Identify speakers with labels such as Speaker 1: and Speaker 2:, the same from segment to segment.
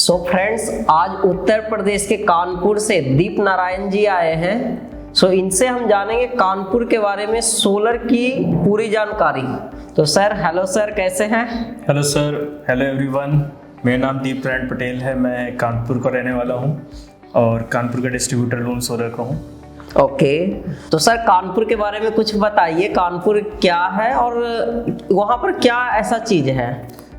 Speaker 1: So friends, आज उत्तर प्रदेश के कानपुर से दीप नारायण जी आए हैं। सो इनसे हम जानेंगे कानपुर के बारे में, सोलर की पूरी जानकारी। तो सर, हेलो सर, कैसे हैं?
Speaker 2: Hello sir, hello everyone. मेरा नाम दीप नारायण पटेल है। मैं कानपुर का रहने वाला हूँ और कानपुर का डिस्ट्रीब्यूटर लूम सोलर का हूँ।
Speaker 1: ओके, तो सर कानपुर के बारे में कुछ बताइए। कानपुर क्या है और वहाँ पर क्या ऐसा चीज़ है?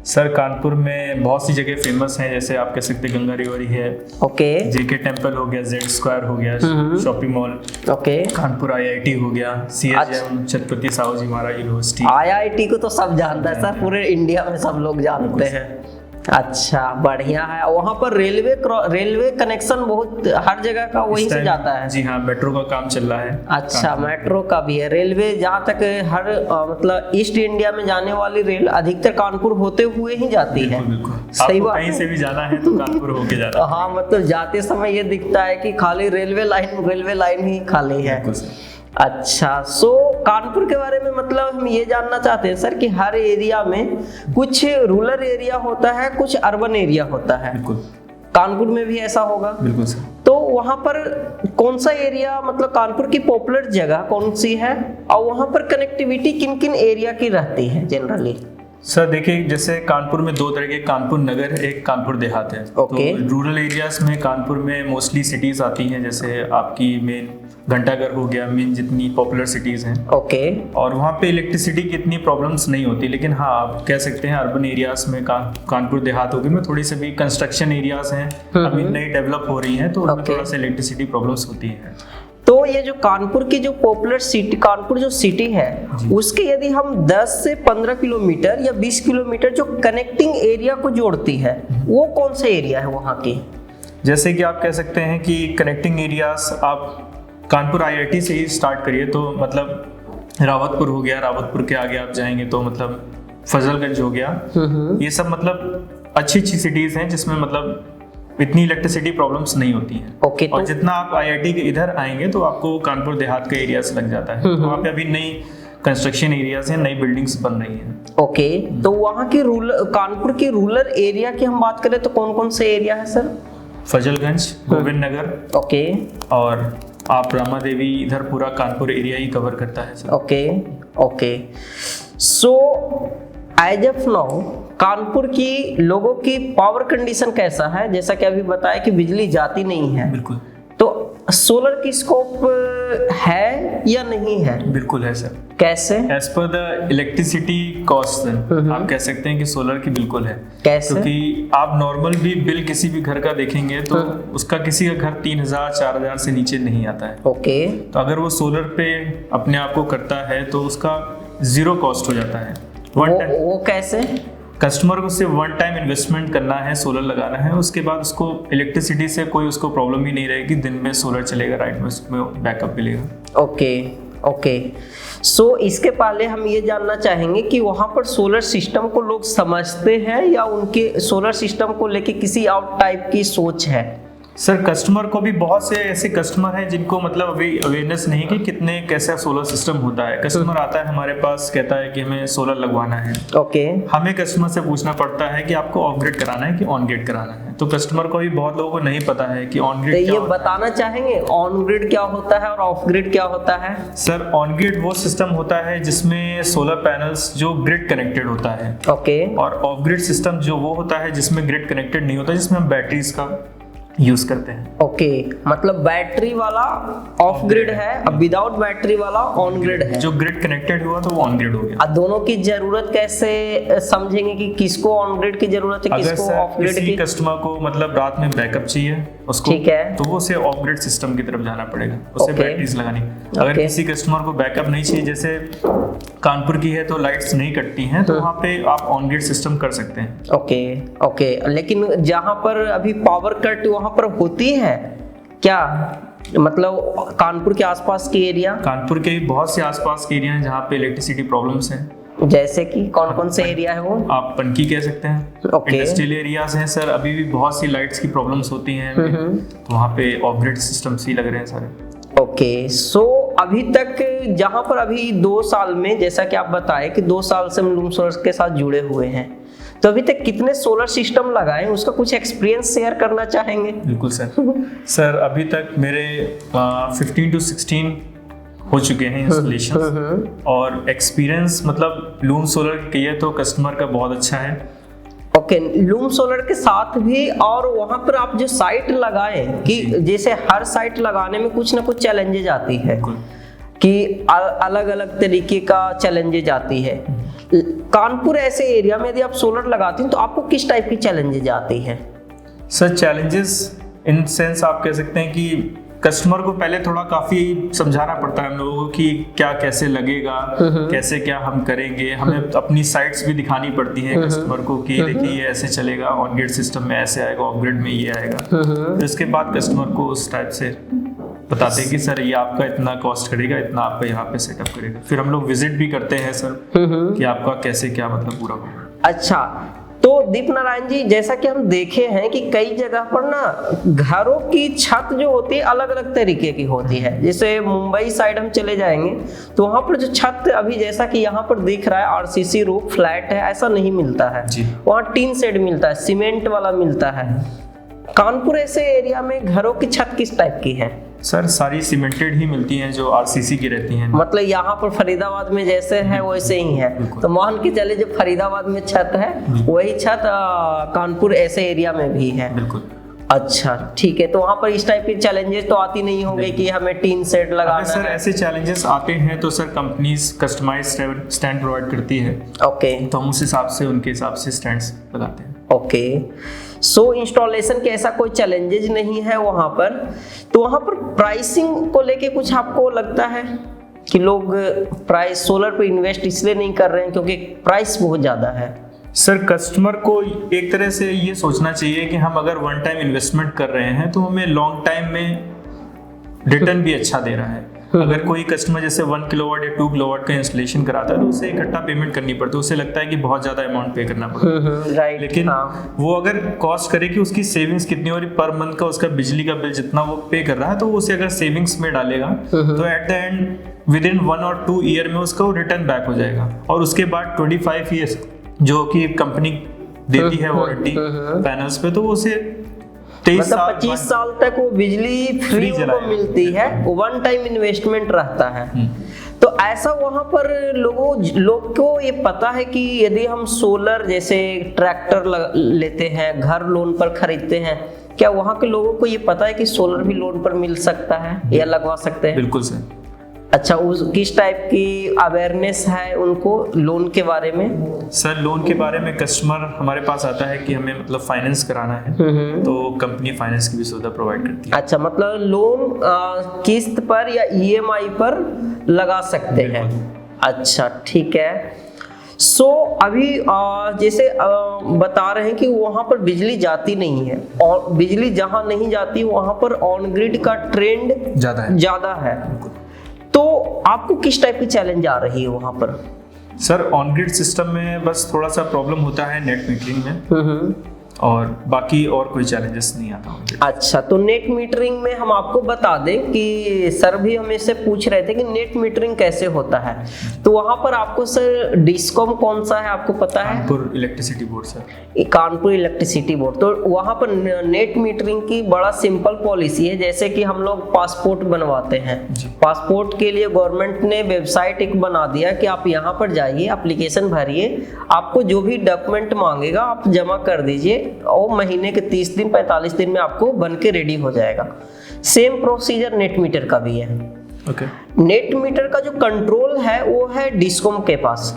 Speaker 2: सर, कानपुर में बहुत सी जगह फेमस हैं, जैसे आप कह सकते हैं गंगा रिवर है।
Speaker 1: ओके।
Speaker 2: जेके टेम्पल हो गया, जेड स्क्वायर हो गया, shopping mall.
Speaker 1: Okay.
Speaker 2: Kanpur IIT हो गया, सीएचएम छत्रपति साहू महाराज यूनिवर्सिटी।
Speaker 1: आईआईटी को तो सब जानता है सर, पूरे इंडिया में सब लोग जानते हैं। अच्छा, बढ़िया है। वहाँ पर रेलवे कनेक्शन बहुत हर जगह का वहीं से जाता है।
Speaker 2: जी हाँ, मेट्रो का काम चल रहा है।
Speaker 1: अच्छा, मेट्रो का भी है। रेलवे जहाँ तक हर मतलब ईस्ट इंडिया में जाने वाली रेल अधिकतर कानपुर होते हुए ही जाती है।
Speaker 2: बिल्कुल।
Speaker 1: सही बात।
Speaker 2: कहीं से भी जाना है तो कानपुर होके जाना है।
Speaker 1: हाँ, मतलब जाते समय ये दिखता है कि खाली रेलवे लाइन ही खाली है। अच्छा, सो कानपुर के बारे में मतलब हम ये जानना चाहते हैं सर कि हर एरिया में कुछ रूरल एरिया होता है, कुछ अर्बन एरिया होता है।
Speaker 2: बिल्कुल।
Speaker 1: कानपुर में भी ऐसा होगा?
Speaker 2: बिल्कुल सर।
Speaker 1: तो वहाँ पर कौन सा एरिया, मतलब कानपुर की पॉपुलर जगह कौन सी है और वहाँ पर कनेक्टिविटी किन किन एरिया की रहती है जनरली?
Speaker 2: सर देखिए, जैसे कानपुर में दो तरह के, कानपुर नगर, एक कानपुर देहात है।
Speaker 1: ओके।
Speaker 2: तो रूरल एरियाज में कानपुर में मोस्टली सिटीज आती हैं, जैसे आपकी मेन घंटाघर हो गया, मेन जितनी पॉपुलर सिटीज हैं।
Speaker 1: ओके। और
Speaker 2: वहाँ पे इलेक्ट्रिसिटी की इतनी प्रॉब्लम्स नहीं होती, लेकिन हाँ आप कह सकते हैं अर्बन एरियाज में कानपुर देहात होगी में थोड़ी सी भी कंस्ट्रक्शन एरियाज हैं, अभी नई डेवलप हो रही हैं, तो उनमें थोड़ा सा इलेक्ट्रिसिटी प्रॉब्लम्स होती है।
Speaker 1: तो ये जो कानपुर की जो पॉपुलर सिटी, कानपुर जो सिटी है, उसके यदि हम 10 से 15 किलोमीटर या 20 किलोमीटर जो कनेक्टिंग एरिया को जोड़ती है, वो कौन सा एरिया है वहाँ की?
Speaker 2: जैसे कि आप कह सकते हैं कि कनेक्टिंग एरियाज आप कानपुर आईआईटी से ही स्टार्ट करिए, तो मतलब रावतपुर हो गया, रावतपुर के आगे आप जाएंगे तो मतलब फजलगंज हो गया। ये सब मतलब अच्छी सिटीज हैं जिसमें मतलब इतनी इलेक्ट्रिसिटी प्रॉब्लम्स नहीं होती हैं।
Speaker 1: ओके।
Speaker 2: और जितना आप आईआईटी के इधर आएंगे तो आपको कानपुर देहात का एरिया लग जाता है। वहाँ पे अभी नई कंस्ट्रक्शन एरियाज हैं, नई बिल्डिंग्स बन रही हैं।
Speaker 1: ओके। तो वहाँ की कानपुर की रूरल एरिया की हम बात करें तो कौन कौन से एरिया है सर?
Speaker 2: फजलगंज, गोविंद नगर।
Speaker 1: ओके।
Speaker 2: और आप रामा देवी, इधर पूरा कानपुर एरिया ही कवर करता है sir.
Speaker 1: Okay. Okay. So as of now Kanpur की लोगों की पावर कंडीशन कैसा है? जैसा कि अभी बताया कि बिजली जाती नहीं है।
Speaker 2: बिल्कुल।
Speaker 1: तो सोलर की स्कोप है या नहीं है?
Speaker 2: बिल्कुल है सर।
Speaker 1: कैसे?
Speaker 2: As per the electricity cost आप कह सकते हैं कि सोलर की बिल्कुल है।
Speaker 1: कैसे?
Speaker 2: क्योंकि आप नॉर्मल भी बिल किसी भी घर का देखेंगे तो उसका किसी का घर 3000 4000 से नीचे नहीं आता है।
Speaker 1: ओके।
Speaker 2: तो अगर वो सोलर पे अपने आप को करता है तो उसका जीरो कॉस्ट हो जाता है।
Speaker 1: वो कैसे?
Speaker 2: कस्टमर को सिर्फ वन टाइम इन्वेस्टमेंट करना है, सोलर लगाना है, उसके बाद उसको इलेक्ट्रिसिटी से कोई उसको प्रॉब्लम ही नहीं रहेगी। दिन में सोलर चलेगा, रात में उसमें बैकअप मिलेगा।
Speaker 1: ओके। ओके। सो इसके पहले हम ये जानना चाहेंगे कि वहाँ पर सोलर सिस्टम को लोग समझते हैं या उनके सोलर सिस्टम को लेके किसी और टाइप की सोच है?
Speaker 2: सर, कस्टमर को भी बहुत से ऐसे कस्टमर हैं जिनको मतलब अभी अवेयरनेस नहीं कि कितने कैसा सोलर सिस्टम होता है। कस्टमर आता है हमारे पास, कहता है कि हमें सोलर लगवाना है।
Speaker 1: ओके।
Speaker 2: हमें कस्टमर से पूछना पड़ता है कि आपको ऑफ ग्रिड कराना है कि ऑन ग्रिड कराना है। तो कस्टमर को भी बहुत लोगों को नहीं पता है कि ऑन ग्रिड क्या होता है।
Speaker 1: ये बताना चाहेंगे ऑन ग्रिड क्या होता है और ऑफ ग्रिड क्या होता है?
Speaker 2: सर, ऑन ग्रिड वो सिस्टम होता है जिसमें सोलर पैनल्स जो ग्रिड कनेक्टेड होता है।
Speaker 1: ओके।
Speaker 2: और ऑफ ग्रिड सिस्टम जो वो होता है जिसमें ग्रिड कनेक्टेड नहीं होता, जिसमें हम बैटरीज का यूज करते हैं।
Speaker 1: ओके। मतलब बैटरी वाला ऑफ ग्रिड है, अब विदाउट बैटरी वाला ऑन ग्रिड है।
Speaker 2: जो ग्रिड कनेक्टेड हुआ तो वो ऑन ग्रिड हो गया।
Speaker 1: अब दोनों की जरूरत कैसे समझेंगे कि किसको ऑन ग्रिड की जरूरत है, किसको ऑफ ग्रिड की?
Speaker 2: कस्टमर को मतलब रात में बैकअप चाहिए उसको,
Speaker 1: ठीक है,
Speaker 2: तो वो उसे ऑफ ग्रिड सिस्टम की तरफ जाना पड़ेगा, उसे बैटरीज लगानी। अगर किसी कस्टमर को बैकअप नहीं चाहिए, जैसे कानपुर की है तो लाइट्स नहीं कटती हैं, तो वहाँ पे आप ऑन ग्रिड सिस्टम कर सकते हैं।
Speaker 1: ओके। ओके। लेकिन जहाँ पर अभी पावर कट वहाँ पर होती है क्या, मतलब कानपुर के आसपास के एरिया?
Speaker 2: कानपुर के बहुत से आसपास के एरिया हैं जहाँ पे इलेक्ट्रिसिटी प्रॉब्लम्स हैं।
Speaker 1: जैसे कि कौन कौन से एरिया है वो?
Speaker 2: आप पनकी कह सकते हैं।
Speaker 1: ओके।
Speaker 2: इंडस्ट्रियल एरियाज हैं सर, अभी भी बहुत सी लाइट्स की प्रॉब्लम्स होती हैं, तो वहाँ पे ऑफ ग्रिड सिस्टम ही लग रहे हैं सारे।
Speaker 1: ओके। सो अभी तक जहाँ पर अभी 2 साल में, जैसा कि आप बताए कि 2 साल से हम लूम सोलर के साथ जुड़े हुए हैं, तो अभी तक कितने सोलर सिस्टम लगाए, उसका कुछ एक्सपीरियंस शेयर करना चाहेंगे?
Speaker 2: बिल्कुल सर अभी तक मेरे 15 to 16 हो चुके हैं इंस्टॉलेशन, और एक्सपीरियंस मतलब लूम सोलर की है तो कस्टमर का बहुत अच्छा है।
Speaker 1: ओके, लूम सोलर के साथ भी, और वहां पर आप जो साइट लगाए कि जैसे हर साइट लगाने में कुछ ना कुछ चैलेंजेज आती है कि अलग अलग तरीके का चैलेंजेज आती है। कानपुर ऐसे एरिया में यदि आप सोलर लगाते हैं तो आपको किस टाइप की चैलेंजेज आती है?
Speaker 2: सर चैलेंजेस इन सेंस आप कह सकते हैं कि कस्टमर को पहले थोड़ा काफी समझाना पड़ता है हम लोगों को कि क्या कैसे लगेगा, कैसे क्या हम करेंगे, हमें अपनी साइट्स भी दिखानी पड़ती है कस्टमर को कि देखिए ये ऐसे चलेगा, ऑन ग्रिड सिस्टम में ऐसे आएगा, ऑफ ग्रिड में ये आएगा। फिर उसके बाद कस्टमर को उस टाइप से बताते हैं कि सर ये आपका इतना कॉस्ट करेगा, इतना आपका यहाँ पे सेटअप करेगा। फिर हम लोग विजिट भी करते हैं सर कि आपका कैसे क्या मतलब पूरा होगा।
Speaker 1: अच्छा, तो दीप नारायण जी, जैसा कि हम देखे हैं कि कई जगह पर ना घरों की छत जो होती है अलग अलग तरीके की होती है। जैसे मुंबई साइड हम चले जाएंगे तो वहां पर जो छत अभी जैसा कि यहाँ पर दिख रहा है आरसीसी रूफ फ्लैट है, ऐसा नहीं मिलता है। वहाँ टीन शेड मिलता है, सीमेंट वाला मिलता है। कानपुर ऐसे एरिया में घरों की छत किस टाइप की है?
Speaker 2: सर सारी सीमेंटेड ही मिलती हैं जो आरसीसी की रहती हैं।
Speaker 1: मतलब यहाँ पर फरीदाबाद में जैसे है वैसे ही है, तो मान के चले जो फरीदाबाद में छत है वही छत कानपुर ऐसे एरिया में भी है।
Speaker 2: बिल्कुल।
Speaker 1: अच्छा ठीक है, तो वहाँ पर इस टाइप की चैलेंजेस तो आती नहीं होंगे कि हमें टीन सेट लगाना
Speaker 2: सर
Speaker 1: है?
Speaker 2: ऐसे चैलेंजेस आते हैं तो sir companies customize stand provide करती है।
Speaker 1: ओके,
Speaker 2: तो हम उस हिसाब से उनके हिसाब से स्टैंड्स लगाते हैं।
Speaker 1: ओके, सो इंस्टॉलेशन के ऐसा कोई चैलेंजेस नहीं है वहाँ पर। तो वहाँ पर प्राइसिंग को लेके कुछ आपको लगता है कि लोग प्राइस सोलर पे इन्वेस्ट इसलिए नहीं कर रहे हैं क्योंकि प्राइस बहुत ज़्यादा है?
Speaker 2: सर कस्टमर को एक तरह से ये सोचना चाहिए कि हम अगर वन टाइम इन्वेस्टमेंट कर रहे हैं तो हमें लॉन्ग टाइम में रिटर्न भी अच्छा दे रहा है। अगर कोई कस्टमर जैसे 1 किलोवाट या 2 किलोवाट का इंस्टॉलेशन कराता है तो उसे इकट्ठा पेमेंट करनी पड़ती है, उसे लगता है कि बहुत ज़्यादा अमाउंट पे करना पड़ता है।
Speaker 1: राइट,
Speaker 2: लेकिन वो अगर कॉस्ट करे कि उसकी सेविंग्स कितनी हो रही पर मंथ का, उसका बिजली का बिल जितना वो पे कर रहा है, तो उसे अगर सेविंग्स में डालेगा तो at the end with in 1 और 2 ईयर में उसका वो रिटर्न बैक हो जाएगा। और उसके बाद 25 ईयर्स जो कि कंपनी देती है वारंटी पैनल्स पे, तो उसे
Speaker 1: 25 साल तक वो बिजली फ्री उनको मिलती है, वन टाइम इन्वेस्टमेंट रहता है। तो ऐसा वहां पर लोग को ये पता है कि यदि हम सोलर जैसे ट्रैक्टर लेते हैं, घर लोन पर खरीदते हैं, क्या वहां के लोगों को ये पता है कि सोलर भी लोन पर मिल सकता है या लगवा सकते हैं?
Speaker 2: बिल्कुल सर।
Speaker 1: अच्छा, उस किस टाइप की अवेयरनेस है उनको लोन के बारे में?
Speaker 2: सर लोन के बारे में कस्टमर हमारे पास आता है कि हमें मतलब फाइनेंस कराना है, तो कंपनी फाइनेंस की भी सुविधा प्रोवाइड करती है।
Speaker 1: अच्छा, मतलब लोन किस्त पर या ईएमआई पर लगा सकते हैं। अच्छा ठीक है। सो अभी जैसे बता रहे हैं कि वहाँ पर बिजली जाती नहीं है, और बिजली जहाँ नहीं जाती वहाँ पर ऑन ग्रिड का ट्रेंड ज़्यादा है। तो आपको किस टाइप की चैलेंज आ रही है वहाँ पर?
Speaker 2: सर ऑन ग्रिड सिस्टम में बस थोड़ा सा प्रॉब्लम होता है नेट मीटरिंग में, और बाकी और कोई चैलेंजेस नहीं आता।
Speaker 1: अच्छा, तो नेट मीटरिंग में हम आपको बता दें कि सर भी हमें से पूछ रहे थे कि नेट मीटरिंग कैसे होता है। तो वहाँ पर आपको सर डिस्कॉम कौन सा है आपको पता है?
Speaker 2: Kanpur electricity board sir.
Speaker 1: Kanpur electricity board. तो वहाँ पर नेट मीटरिंग की बड़ा सिंपल पॉलिसी है। जैसे कि हम लोग पासपोर्ट बनवाते हैं, पासपोर्ट के लिए गवर्नमेंट ने वेबसाइट एक बना दिया कि आप यहाँ पर जाइए, एप्लीकेशन भरिए, आपको जो भी डॉक्यूमेंट मांगेगा आप जमा कर दीजिए, और महीने के 30 दिन 45 दिन में आपको बन के रेडी हो जाएगा। सेम प्रोसीजर नेट मीटर का भी है।
Speaker 2: ओके।
Speaker 1: नेट मीटर का जो कंट्रोल है वो है डिस्कॉम के पास,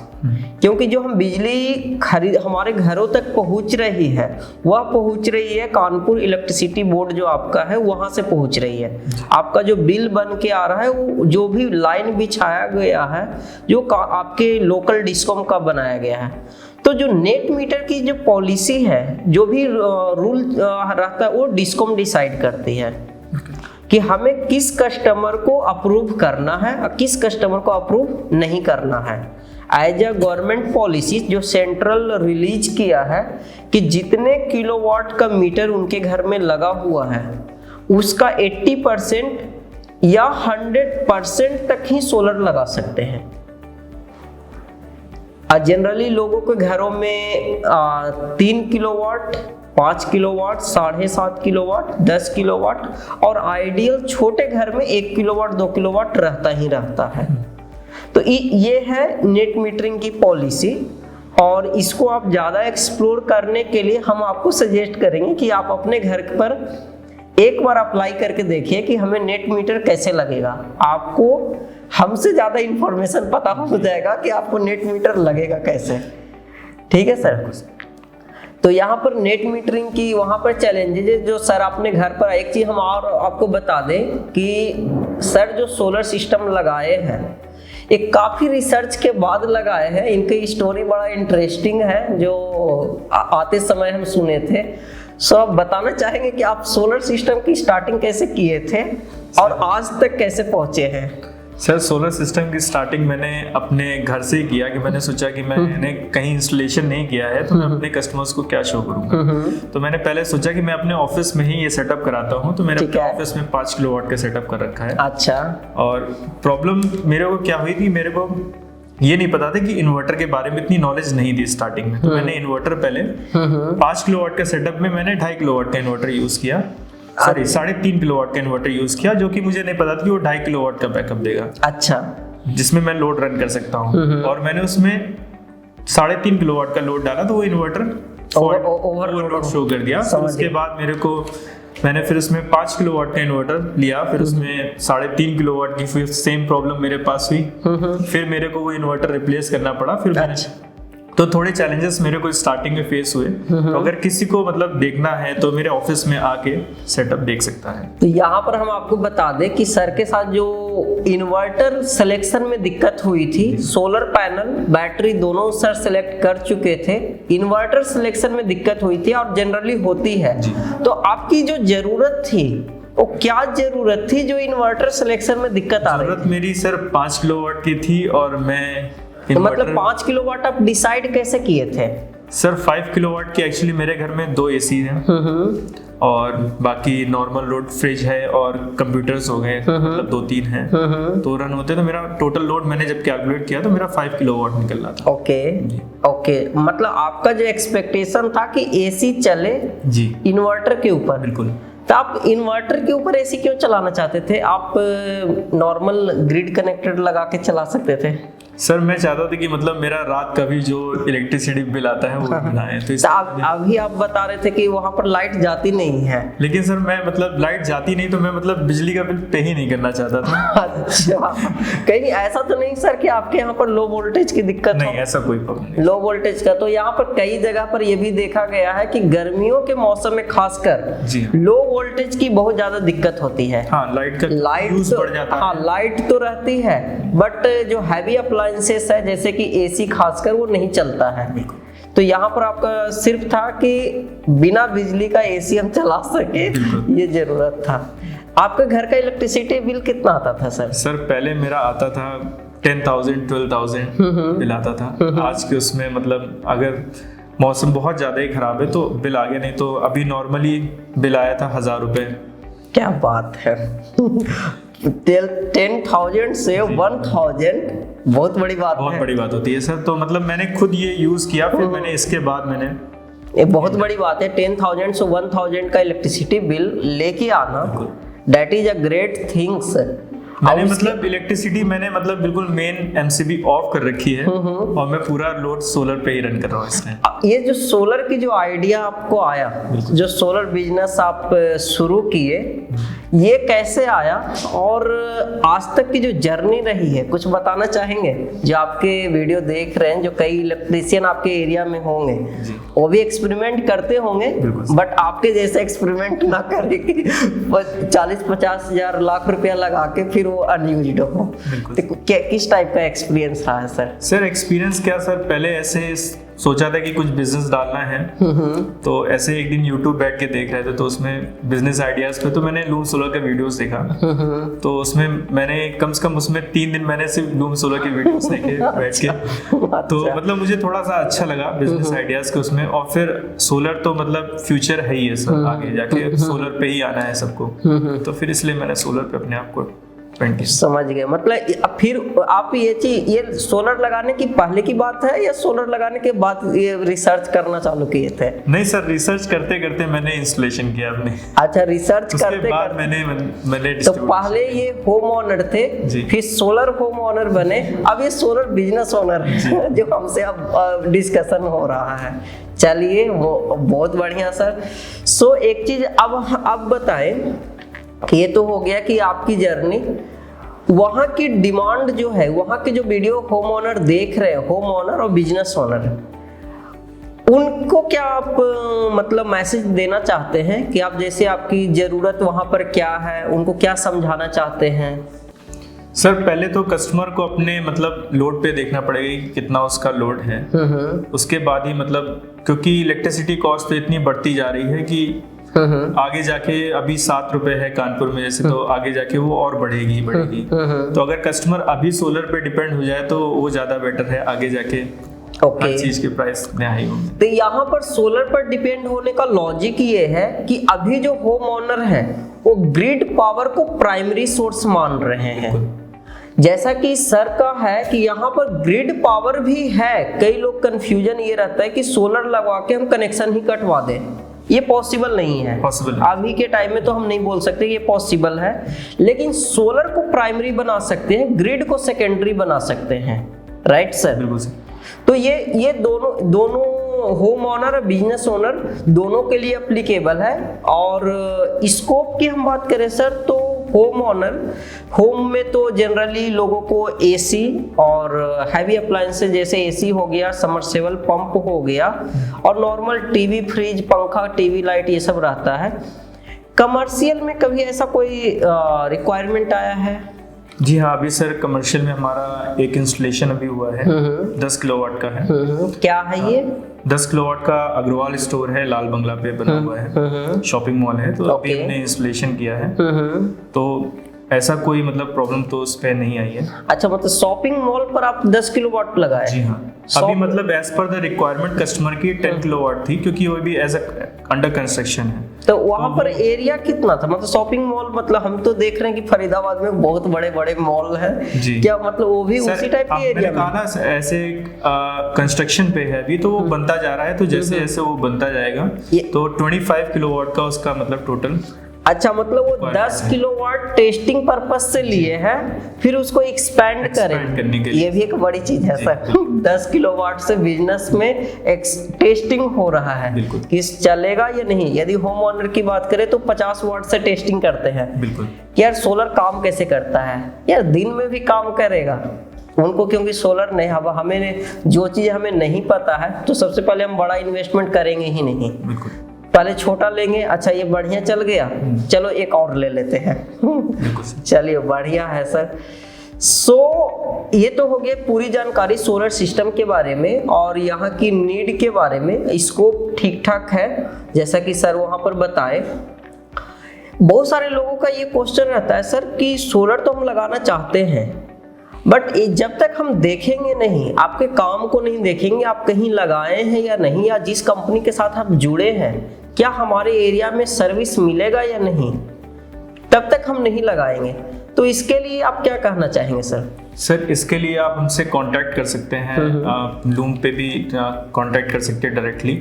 Speaker 1: क्योंकि जो हम बिजली हमारे घरों तक पहुंच रही है वह पहुंच रही है कानपुर इलेक्ट्रिसिटी बोर्ड जो आपका है वहां से पहुंच रही है। आपका जो बिल बन के आ रहा है वो जो भी लाइन बिछाया गया है जो आपके लोकल डिस्कॉम का बनाया गया है। तो जो नेट मीटर की जो पॉलिसी है, जो भी रूल रहता है, वो डिस्कॉम डिसाइड करती है कि हमें किस कस्टमर को अप्रूव करना है और किस कस्टमर को अप्रूव नहीं करना है। एज अ गवर्नमेंट पॉलिसी जो सेंट्रल रिलीज किया है कि जितने किलोवाट का मीटर उनके घर में लगा हुआ है उसका 80% या 100% तक ही सोलर लगा सकते हैं। जनरली लोगों के घरों में 3 किलोवाट, 5 किलोवाट, 7.5 किलोवाट, 10 किलोवाट और आइडियल छोटे घर में 1 किलोवाट 2 किलोवाट रहता ही रहता है। तो ये है नेट मीटरिंग की पॉलिसी, और इसको आप ज़्यादा एक्सप्लोर करने के लिए हम आपको सजेस्ट करेंगे कि आप अपने घर पर एक बार अप्लाई करके देखिए कि हमें नेट मीटर कैसे लगेगा। आपको हमसे ज़्यादा इंफॉर्मेशन पता हो जाएगा कि आपको नेट मीटर लगेगा कैसे। ठीक है सर। तो यहाँ पर नेट मीटरिंग की वहाँ पर चैलेंजेस जो सर आपने घर पर, एक चीज़ हम और आपको बता दें कि सर जो सोलर सिस्टम लगाए हैं एक काफ़ी रिसर्च के बाद लगाए हैं। इनकी स्टोरी बड़ा इंटरेस्टिंग है जो आते समय हम सुने थे। सो आप बताना चाहेंगे कि आप सोलर सिस्टम की स्टार्टिंग कैसे किए थे और आज तक कैसे पहुंचे हैं?
Speaker 2: सर सोलर सिस्टम की स्टार्टिंग मैंने अपने घर से ही किया कि मैंने सोचा कि मैंने कहीं इंस्टॉलेशन नहीं किया है तो मैं अपने कस्टमर्स को क्या शो करूंगा। तो मैंने पहले सोचा कि मैं अपने ऑफिस में ही ये सेटअप कराता हूँ। तो मैंने अपने ऑफिस में 5 किलोवाट का सेटअप कर रखा है।
Speaker 1: अच्छा।
Speaker 2: और प्रॉब्लम मेरे को क्या हुई थी, मेरे को ये नहीं पता था कि इन्वर्टर के बारे में इतनी नॉलेज नहीं थी स्टार्टिंग में। तो मैंने इन्वर्टर पहले 5 किलोवाट का सेटअप में मैंने 2.5 किलोवाट का इन्वर्टर यूज किया, सॉरी 3.5 किलोवाट का इन्वर्टर यूज किया, जो कि मुझे नहीं पता था कि वो 2.5 किलोवाट का बैकअप देगा।
Speaker 1: अच्छा।
Speaker 2: जिसमें मैं लोड रन कर सकता हूँ। और मैंने उसमें 3.5 किलोवाट का लोड डाला तो वो इन्वर्टर ओवरलोड शो कर दिया। उसके बाद मैंने फिर उसमें 5 किलोवाट का इन्वर्टर लिया, फिर उसमें 3.5 किलोवाट की फिर सेम प्रॉब्लम मेरे पास हुई। फिर मेरे को वो इन्वर्टर रिप्लेस करना पड़ा। फिर तो थोड़े चैलेंजेस मेरे को स्टार्टिंग में फेस हुए। तो अगर किसी को मतलब देखना है तो मेरे ऑफिस में आके सेटअप देख सकता है।
Speaker 1: तो यहाँ पर हम आपको बता दें कि सर के साथ जो इन्वर्टर सिलेक्शन में दिक्कत हुई थी, सोलर पैनल बैटरी दोनों सर सिलेक्ट कर चुके थे, इन्वर्टर सिलेक्शन में दिक्कत हुई थी और जनरली होती है। तो आपकी जो जरूरत थी वो क्या जरूरत थी जो इन्वर्टर सिलेक्शन में दिक्कत आ रही थी?
Speaker 2: जरूरत मेरी सर 5 किलोवाट की थी और मैं
Speaker 1: तो मतलब 5 किलोवाट आप डिसाइड कैसे किए थे?
Speaker 2: सर 5 किलोवाट की एक्चुअली मेरे घर में 2 एसी हैं और बाकी नॉर्मल लोड फ्रिज है और कंप्यूटर्स हो गए, मतलब 2-3 हैं तो रन होते। तो मेरा टोटल लोड मैंने जब कैलकुलेट किया तो मेरा 5 किलोवाट निकल रहा था।
Speaker 1: ओके मतलब आपका जो एक्सपेक्टेशन था कि एसी चले
Speaker 2: जी
Speaker 1: इन्वर्टर के ऊपर।
Speaker 2: बिल्कुल।
Speaker 1: तो आप इन्वर्टर के ऊपर एसी क्यों चलाना चाहते थे? आप नॉर्मल ग्रिड कनेक्टेड लगा के चला सकते थे।
Speaker 2: सर मैं चाहता था कि मतलब मेरा रात का भी जो इलेक्ट्रिसिटी बिल आता है वो ना आए। तो
Speaker 1: अभी आप बता रहे थे कि वहां पर लाइट जाती नहीं है।
Speaker 2: लेकिन सर मैं मतलब लाइट जाती नहीं तो मैं मतलब बिजली का बिल पे ही नहीं करना चाहता था।
Speaker 1: अच्छा, कहीं ऐसा तो नहीं सर कि आपके यहाँ पर लो वोल्टेज की दिक्कत?
Speaker 2: नहीं, ऐसा कोई प्रॉब्लम नहीं।
Speaker 1: लो वोल्टेज का तो यहाँ पर कई जगह पर ये भी देखा गया है कि गर्मियों के मौसम में खासकर लो वोल्टेज की बहुत ज्यादा दिक्कत होती है।
Speaker 2: हाँ, लाइट यूज बढ़ जाता है।
Speaker 1: हाँ, लाइट तो रहती है बट जो हैवी अप्लायंसेस है जैसे कि एसी खासकर वो नहीं चलता है। तो यहाँ पर आपका सिर्फ था कि बिना बिजली का एसी हम चला सके, ये जरूरत था। आपके घर का इलेक्ट्रिसिटी बिल कितना आता था सर?
Speaker 2: सर पहले मेरा आता था 10,000-12,000 बिल आता था। आज के उसमें मतलब अगर मौसम बहुत ज्यादा ही खराब है तो बिल आ गया, नहीं तो अभी नॉर्मली बिल आया था 1,000 रुपए।
Speaker 1: क्या बात है। 10,000 से 1,000 बहुत बड़ी बात है।
Speaker 2: बहुत बड़ी बात होती है सर। तो मतलब मैंने खुद ये यूज किया, फिर मैंने इसके बाद मैंने
Speaker 1: ये बहुत बड़ी बात है 10,000 से 1,000 का इलेक्ट्रिसिटी बिल लेके आना, that is a great things.
Speaker 2: मैंने मतलब इलेक्ट्रिसिटी मैंने मतलब बिल्कुल मेन एमसीबी ऑफ कर रखी है और मैं पूरा लोड सोलर पे ही रन कर रहा हूँ इसमें।
Speaker 1: ये जो सोलर की जो आइडिया आपको आया, जो सोलर बिजनेस आप शुरू किए, ये कैसे आया और आज तक की जो जर्नी रही है कुछ बताना चाहेंगे? जो आपके वीडियो देख रहे हैं, जो कई इलेक्ट्रीशियन आपके एरिया में होंगे वो भी एक्सपेरिमेंट करते होंगे बट आपके जैसे एक्सपेरिमेंट ना करें कि 40-50 हजार लाख रुपया लगा के फिर वो अनयूज्ड हो। तो किस टाइप का एक्सपीरियंस रहा है सर?
Speaker 2: सर एक्सपीरियंस क्या सर, पहले ऐसे सोचा था कि कुछ बिजनेस डालना है तो ऐसे एक दिन यूट्यूब बैठ के देख रहे थे तो उसमें बिजनेस आइडियाज पे तो मैंने लूम सोलर के वीडियोस देखा। तो उसमें मैंने कम से कम उसमें 3 दिन मैंने सिर्फ लूम सोलर के वीडियोस देखे बैठ के। तो मतलब मुझे थोड़ा सा अच्छा लगा बिजनेस आइडियाज के उसमें। और फिर सोलर तो मतलब फ्यूचर है ही है सर, आगे जाके सोलर पे ही आना है सबको। तो फिर इसलिए मैंने सोलर पे अपने आप को 20।
Speaker 1: समझ गए। मतलब फिर आप ये चीज, ये सोलर लगाने की पहले की बात है या सोलर लगाने के बाद ये रिसर्च करना चालू किए थे?
Speaker 2: नहीं सर, रिसर्च करते करते मैंने इंस्टॉलेशन किया अपने।
Speaker 1: अच्छा, रिसर्च
Speaker 2: उसके
Speaker 1: करते
Speaker 2: बाद
Speaker 1: करते
Speaker 2: मैंने
Speaker 1: तो पहले ये होम ओनर थे,
Speaker 2: जी।
Speaker 1: फिर सोलर होम ओनर बने, अब ये सोलर बिजनेस ओनर जो हमसे अब डिस्कशन हो रहा है। चलिए, वो बहुत बढ़िया सर। सो एक चीज अब बताएं कि ये तो हो गया कि आपकी जर्नी, वहाँ की डिमांड जो है, वहाँ के जो वीडियो होम ओनर देख रहे हैं, होम ओनर और बिजनेस ओनर, उनको क्या आप मतलब मैसेज देना चाहते हैं कि आप जैसे आपकी जरूरत वहाँ पर क्या है, उनको क्या समझाना चाहते हैं?
Speaker 2: सर पहले तो कस्टमर को अपने मतलब लोड पे देखना पड़ेगा कि कितना उसका लोड है। उसके बाद ही मतलब, क्योंकि इलेक्ट्रिसिटी कॉस्ट तो इतनी बढ़ती जा रही है कि आगे जाके अभी 7 रुपए है कानपुर में जैसे, तो आगे जाके वो और बढ़ेगी। तो अगर कस्टमर अभी सोलर पे डिपेंड हो जाए तो वो ज्यादा बेटर है, आगे जाके हर चीज के प्राइस हाई होंगे।
Speaker 1: तो यहाँ पर सोलर पर डिपेंड होने का लॉजिक ये है कि अभी जो होम ओनर है वो ग्रिड पावर को प्राइमरी सोर्स मान रहे हैं। जैसा कि सर का है कि यहाँ पर ग्रिड पावर भी है, कई लोग कंफ्यूजन ये रहता है कि सोलर लगवा के हम कनेक्शन ही कटवा दें, ये पॉसिबल नहीं है। अभी के टाइम में तो हम नहीं बोल सकते ये पॉसिबल है, लेकिन सोलर को प्राइमरी बना सकते हैं, ग्रिड को सेकेंडरी बना सकते हैं। Right sir?
Speaker 2: बिल्कुल सर।
Speaker 1: तो ये दोनों होम ओनर और बिजनेस ओनर दोनों के लिए एप्लीकेबल है। और स्कोप की हम बात करें सर, तो होम ओनर, होम में तो जनरली लोगों को एसी और हैवी अप्लायंसेस जैसे एसी हो गया, समरसेबल पंप हो गया, और नॉर्मल टीवी, फ्रिज, पंखा, टीवी, लाइट, ये सब रहता है। कमर्शियल में कभी ऐसा कोई रिक्वायरमेंट आया है?
Speaker 2: जी हाँ, अभी सर कमर्शियल में हमारा एक इंस्टॉलेशन अभी हुआ है, 10 किलोवाट का है।
Speaker 1: क्या है ये?
Speaker 2: 10 किलोवाट का अग्रवाल स्टोर है, लाल बंगला पे बना हुआ है, शॉपिंग मॉल है। तो अभी हमने इंस्टॉलेशन किया है, तो ऐसा कोई मतलब प्रॉब्लम तो उस पे नहीं आई है।
Speaker 1: अच्छा, मतलब शॉपिंग मॉल पर आप 10 किलोवाट लगाए?
Speaker 2: जी हाँ, अभी मतलब as per the requirement customer की 10 किलोवाट थी, क्योंकि वो भी एज अंडर कंस्ट्रक्शन है।
Speaker 1: तो वहाँ पर एरिया कितना था? मतलब शॉपिंग मॉल, मतलब हम तो देख रहे हैं कि फरीदाबाद में बहुत बड़े बड़े मॉल हैं, क्या मतलब वो भी उसी टाइप के एरिया में?
Speaker 2: कहा ना ऐसे कंस्ट्रक्शन पे है अभी, तो वो बनता जा रहा है, तो जैसे जैसे वो बनता जाएगा तो 25 किलोवाट का उसका मतलब टोटल।
Speaker 1: अच्छा, मतलब वो 10 किलोवाट टेस्टिंग पर्पस से लिए हैं, फिर उसको एक्सपैंड करने के लिए। ये भी एक बड़ी चीज है सर। 10 किलोवाट से बिजनेस में टेस्टिंग हो रहा है कि चलेगा या नहीं। यदि होम ओनर की बात करें तो 50 वाट से टेस्टिंग करते हैं।
Speaker 2: बिल्कुल
Speaker 1: कि यार सोलर काम कैसे करता है, यार दिन में भी काम करेगा उनको, क्योंकि सोलर नहीं, अब हमें जो चीज हमें नहीं पता है तो सबसे पहले हम बड़ा इन्वेस्टमेंट करेंगे ही नहीं।
Speaker 2: बिल्कुल,
Speaker 1: पहले छोटा लेंगे, अच्छा ये बढ़िया चल गया, चलो एक और ले लेते हैं। चलिए, बढ़िया है सर। सो ये तो हो गया पूरी जानकारी सोलर सिस्टम के बारे में और यहाँ की नीड के बारे में। स्कोप ठीक ठाक है जैसा कि सर वहाँ पर बताए। बहुत सारे लोगों का ये क्वेश्चन रहता है सर कि सोलर तो हम लगाना चाहते हैं, बट जब तक हम देखेंगे नहीं, आपके काम को नहीं देखेंगे, आप कहीं लगाए हैं या नहीं, या जिस कंपनी के साथ आप जुड़े हैं क्या हमारे एरिया में सर्विस मिलेगा या नहीं, तब तक हम नहीं लगाएंगे। तो इसके लिए आप क्या कहना चाहेंगे सर?
Speaker 2: सर इसके लिए आप हमसे कांटेक्ट कर सकते हैं, लूम पे भी कांटेक्ट कर सकते हैं डायरेक्टली।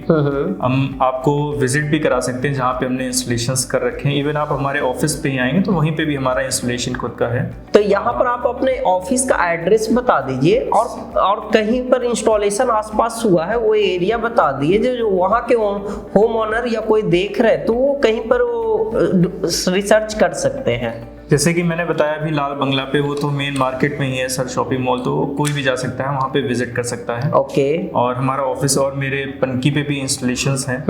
Speaker 2: हम आपको विजिट भी करा सकते हैं जहाँ पे हमने इंस्टॉलेशंस कर रखे हैं। इवन आप हमारे ऑफिस पे ही आएंगे तो वहीं पे भी हमारा इंस्टॉलेशन खुद का है।
Speaker 1: तो यहाँ पर आप अपने ऑफिस का एड्रेस बता दीजिए और कहीं पर इंस्टॉलेशन आसपास हुआ है वो एरिया बता दीजिए, जो वहाँ के होम ओनर या कोई देख रहे तो वो कहीं पर वो रिसर्च कर सकते हैं।
Speaker 2: जैसे कि मैंने बताया अभी लाल बंगला पे, वो तो मेन मार्केट में ही है सर शॉपिंग मॉल, तो कोई भी जा सकता है वहाँ पे विजिट कर सकता है।
Speaker 1: ओके।
Speaker 2: और हमारा ऑफिस और मेरे पनकी पे भी इंस्टॉलेशंस हैं,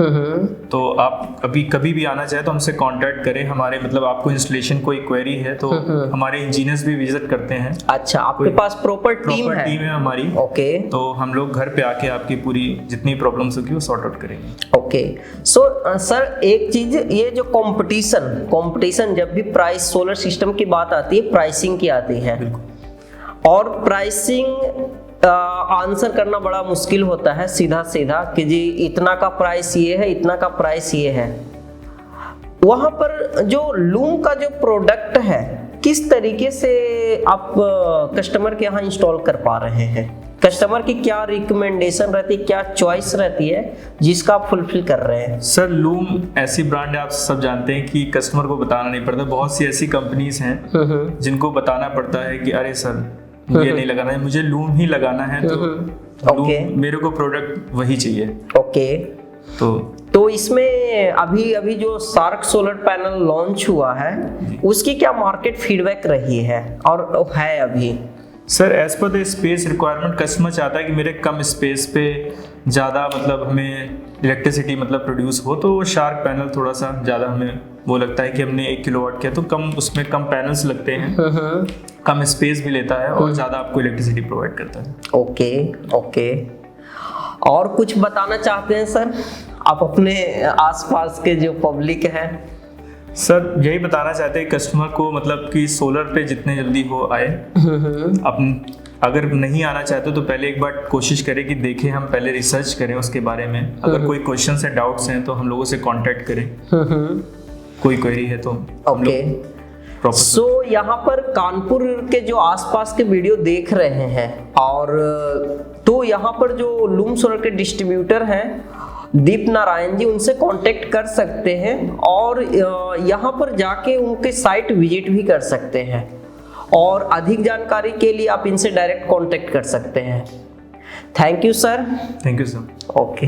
Speaker 2: तो आप कभी भी आना चाहे तो हमसे कांटेक्ट करें। हमारे मतलब आपको इंस्टॉलेशन कोई क्वेरी है तो हमारे इंजीनियर्स भी विजिट करते हैं।
Speaker 1: अच्छा, आपके पास प्रॉपर टीम है
Speaker 2: हमारी।
Speaker 1: ओके।
Speaker 2: तो हम लोग घर पे आके आपकी पूरी जितनी प्रॉब्लम्स होगी वो सॉर्ट आउट करेंगे।
Speaker 1: ओके। सो सर एक चीज, ये जो कंपटीशन जब भी प्राइस सोलर सिस्टम की बात आती है, प्राइसिंग की आती है, और प्राइसिंग आंसर करना बड़ा मुश्किल होता है सीधा कि जी इतना का प्राइस ये है, इतना का प्राइस ये है। वहां पर जो लूम का जो प्रोडक्ट है किस तरीके से आप कस्टमर के यहाँ इंस्टॉल कर पा रहे हैं? कस्टमर की क्या रिकमेंडेशन रहती है, क्या चॉइस रहती है जिसका आप फुलफिल कर रहे हैं?
Speaker 2: सर लूम ऐसी ब्रांड है, आप सब जानते हैं कि कस्टमर को बताना नहीं पड़ता। बहुत सी ऐसी कंपनीज हैं जिनको बताना पड़ता है कि अरे सर ये नहीं लगाना है, मुझे लूम ही लगाना है, तो लूम मेरे को प्रोडक्ट वही चाहिए।
Speaker 1: ओके, तो इसमें अभी जो शार्क सोलर पैनल लॉन्च हुआ है उसकी क्या मार्केट फीडबैक रही है और है अभी?
Speaker 2: Sir as per the space requirement, customer चाहता है कि मेरे कम स्पेस पे ज़्यादा मतलब हमें इलेक्ट्रिसिटी मतलब प्रोड्यूस हो, तो शार्क पैनल थोड़ा सा ज़्यादा हमें वो लगता है कि हमने 1 किलोवाट किया तो कम उसमें कम पैनल्स लगते हैं, कम स्पेस भी लेता है और ज़्यादा आपको इलेक्ट्रिसिटी प्रोवाइड करता है।
Speaker 1: ओके, और कुछ बताना चाहते हैं सर आप अपने आसपास के जो पब्लिक है?
Speaker 2: सर यही बताना चाहते हैं कस्टमर को, मतलब कि सोलर पे जितने जल्दी हो आए। अगर नहीं आना चाहते तो पहले एक बार कोशिश करें कि देखें, हम पहले रिसर्च करें उसके बारे में। अगर कोई क्वेश्चन है, डाउट्स हैं तो हम लोगों से कांटेक्ट करें, कोई क्वेरी है तो।
Speaker 1: ओके, सो यहाँ पर कानपुर के जो आसपास के वीडियो देख रहे हैं और तो यहाँ पर जो लूम सोलर के डिस्ट्रीब्यूटर हैं दीप नारायण जी, उनसे कांटेक्ट कर सकते हैं और यहाँ पर जाके उनके साइट विजिट भी कर सकते हैं और अधिक जानकारी के लिए आप इनसे डायरेक्ट कांटेक्ट कर सकते हैं। Thank you sir.
Speaker 2: Thank you sir.
Speaker 1: Okay.